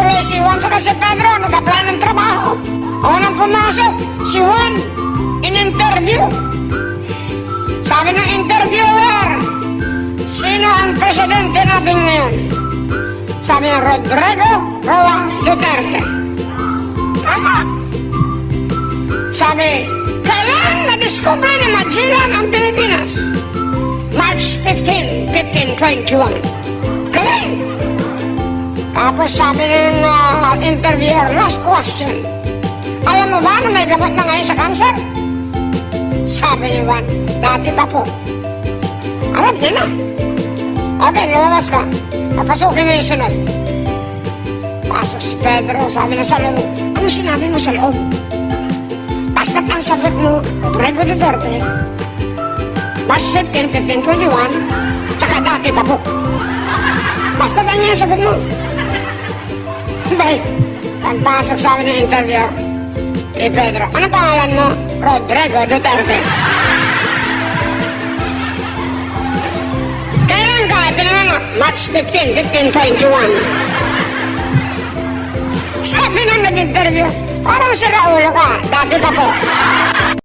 tuloy si Juan saka si Pedro, nag-apply ng trabaho. Unang pumasok, si Juan, in-interview. Sabi ng interviewer, sino ang presidente natin ngayon? Sabi niya, Rodrigo Roa Duterte. Tama. Sabi, kailan na-discover ni Magellan ang Pilipinas? March 15, 1521. Kailan? Tapos sabi ng interviewer, last question. Alam mo ba na may gamot na ngayon sa cancer? Sabi ni Juan, dati pa po. Alam niya na. Okay, lumabas ka. Papasukin mo yung sunod. Pasok si Pedro, sabi na sa loob. Ano sinabi mo sa loob? Basta ang sagot mo, Rodrigo Duterte, March 15, 1521, tsaka dati pa po. Basta ganyan yung sagot mo. Baik, pagpasok sabi ng interview, kay Pedro, ano pangalan mo? Rodrigo Duterte. Kailan ka? Pinanganak? March 15, 1521. Sabi nang nag-interview, parang sira ulo ka, dati pa po.